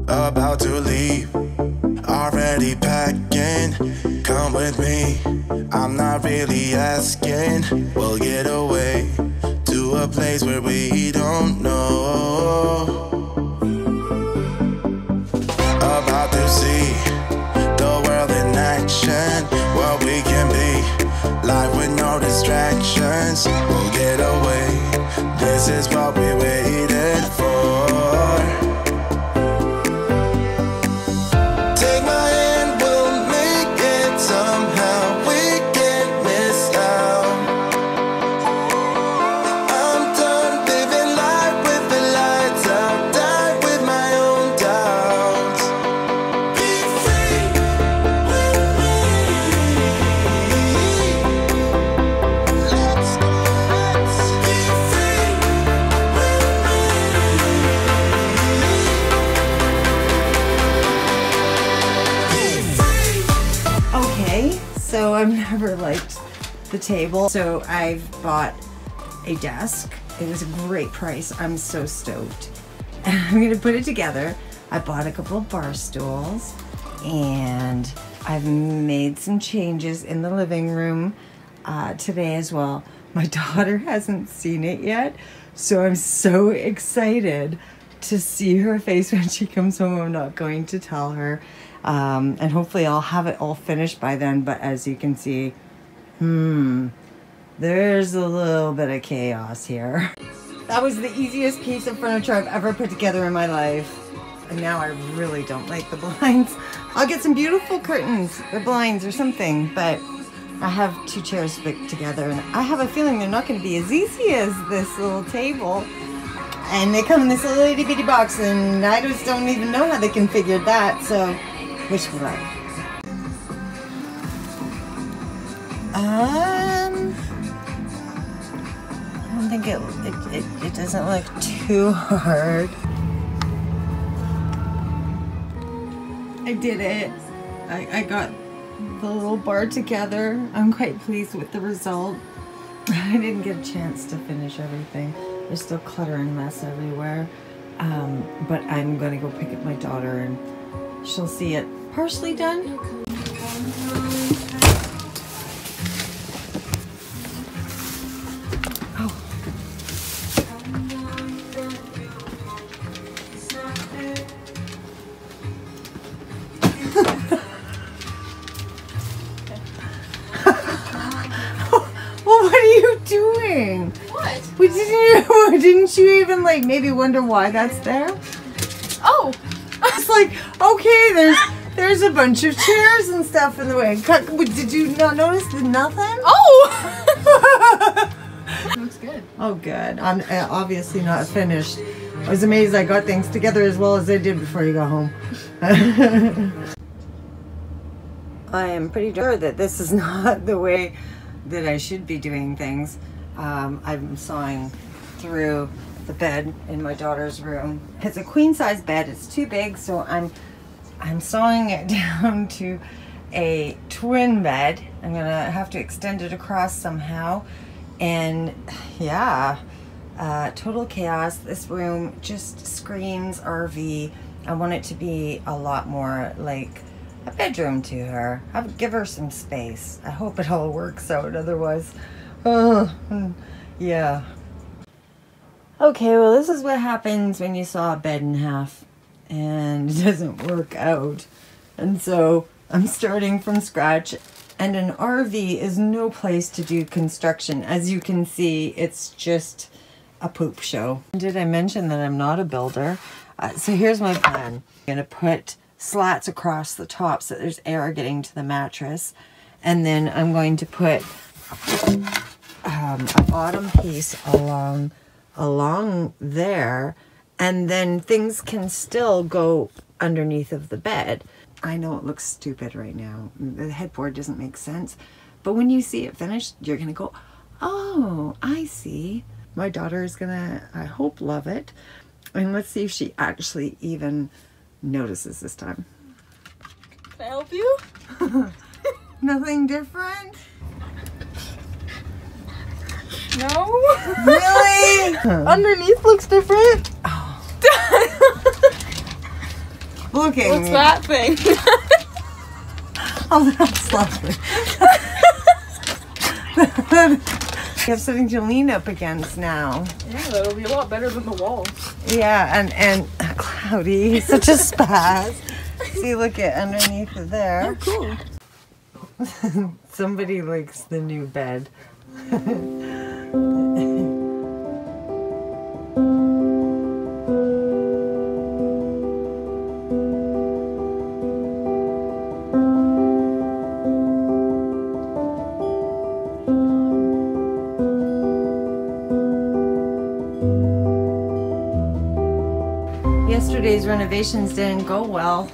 about to leave, already packing. Come with me, I'm not really asking. We'll get away to a place where we don't know. About to see the world in action, what we can be, life with no distractions. We'll get away, this is what we waited for. Take my hand, we'll make it somehow. We can't miss out. I'm done living life with the lights out, die with my own doubts. Be free with me. Let's be free with me. Okay, so I've never liked the table, so I've bought a desk. It was a great price. I'm so stoked. I'm gonna put it together. I bought a couple of bar stools and I've made some changes in the living room today as well. My daughter hasn't seen it yet, so I'm so excited to see her face when she comes home. I'm not going to tell her. And hopefully I'll have it all finished by then, but as you can see, there's a little bit of chaos here. That was the easiest piece of furniture I've ever put together in my life. And now I really don't like the blinds. I'll get some beautiful curtains or blinds or something, but I have two chairs to put together and I have a feeling they're not going to be as easy as this little table. And they come in this little itty bitty box and I just don't even know how they configured that, so wish me luck. I don't think it doesn't look too hard. I did it. I got the little bar together. I'm quite pleased with the result. I didn't get a chance to finish everything. There's still clutter and mess everywhere. But I'm gonna go pick up my daughter and she'll see it partially done. Oh. Well, what are you doing? What? Didn't you even like maybe wonder why that's there? Oh! It's like, okay, there's a bunch of chairs and stuff in the way. Did you not notice nothing? Oh! Looks good. Oh, good. I'm obviously not finished. I was amazed I got things together as well as I did before you got home. I am pretty sure that this is not the way that I should be doing things. I'm sawing through the bed in my daughter's room. It's a queen size bed. It's too big, so I'm sawing it down to a twin bed. I'm gonna have to extend it across somehow. And yeah, total chaos. This room just screams RV. I want it to be a lot more like a bedroom to her. I would give her some space. I hope it all works out, otherwise, yeah. Okay, well, this is what happens when you saw a bed in half and it doesn't work out. And so I'm starting from scratch, and an RV is no place to do construction. As you can see, it's just a poop show. Did I mention that I'm not a builder? So here's my plan. I'm gonna put slats across the top so there's air getting to the mattress. And then I'm going to put a bottom piece along there, and then things can still go underneath of the bed. I know it looks stupid right now. The headboard doesn't make sense, but when you see it finished, you're gonna go, oh, I see. My daughter is gonna, I hope, love it. And let's see if she actually even notices this time. Can I help you? Nothing different? No? Really? Underneath looks different. Oh. looking. What's that thing? Oh, that's lovely. You have something to lean up against now. Yeah, that'll be a lot better than the walls. Yeah, and Cloudy, he's such a spaz. See, look at underneath of there. Cool. Somebody likes the new bed. Yesterday's renovations didn't go well.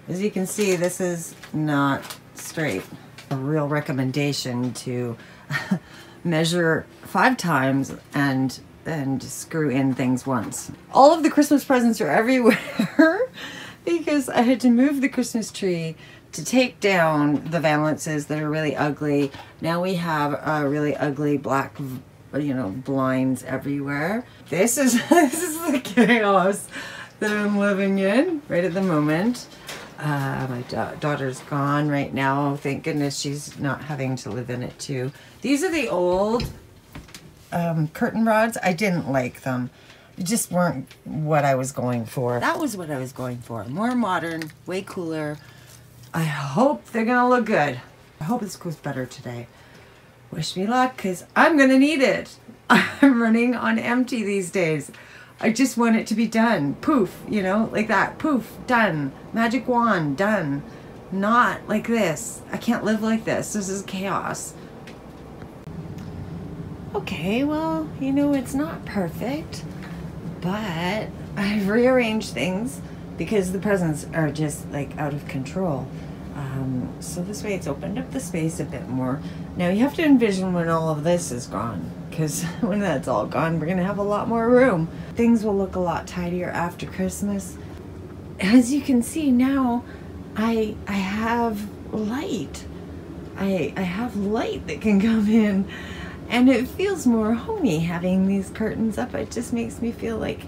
As you can see, this is not straight. A real recommendation to measure 5 times and screw in things once. All of the Christmas presents are everywhere because I had to move the Christmas tree to take down the valances that are really ugly. Now we have really ugly black, blinds everywhere. This is the chaos that I'm living in right at the moment. My daughter's gone right now. Thank goodness she's not having to live in it too. These are the old curtain rods. I didn't like them. They just weren't what I was going for. That was what I was going for. More modern, way cooler. I hope they're gonna look good. I hope this goes better today. Wish me luck, because I'm gonna need it. I'm running on empty these days. I just want it to be done. Poof, like that. Poof, done. Magic wand, done. Not like this. I can't live like this. This is chaos. Okay, well, it's not perfect, but I've rearranged things because the presents are just like out of control. So this way it's opened up the space a bit more. Now you have to envision when all of this is gone, because when that's all gone, we're gonna have a lot more room. Things will look a lot tidier after Christmas. As you can see now, I have light. I have light that can come in, and it feels more homey having these curtains up. It just makes me feel like,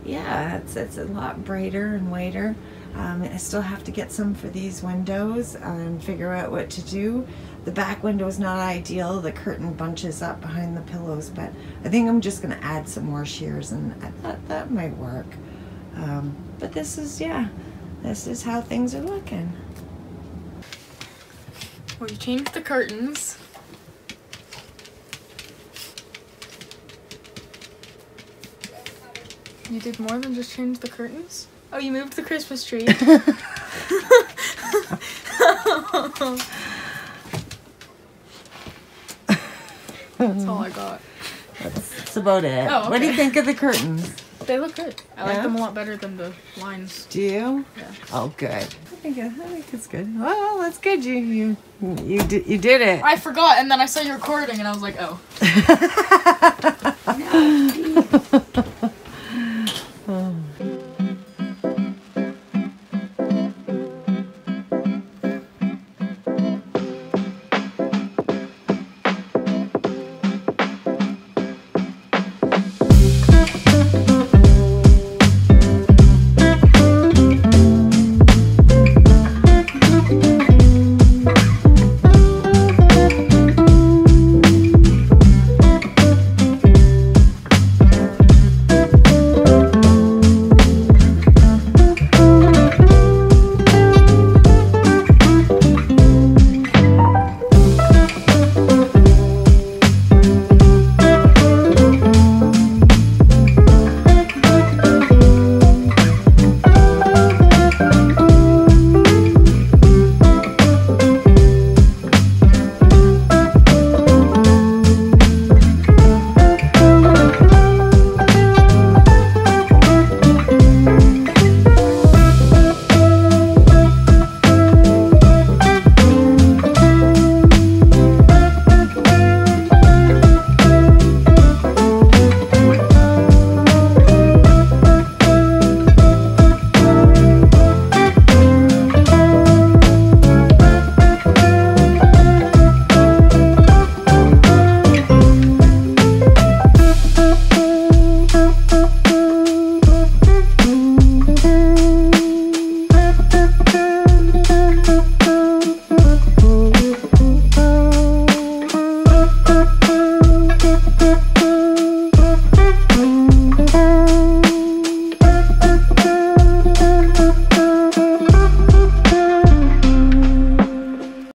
yeah, it's a lot brighter and whiter. I still have to get some for these windows and figure out what to do. The back window is not ideal. The curtain bunches up behind the pillows, but I think I'm just going to add some more shears, and that might work. But this is how things are looking. Well, you changed the curtains. You did more than just change the curtains? Oh, you moved the Christmas tree. That's all I got. That's about it. Oh, okay. What do you think of the curtains? They look good. I like them a lot better than the lines. Do you? Yeah. Oh, good. I think it's good. Well, that's good. You did it. I forgot, and then I saw you recording, and I was like, oh.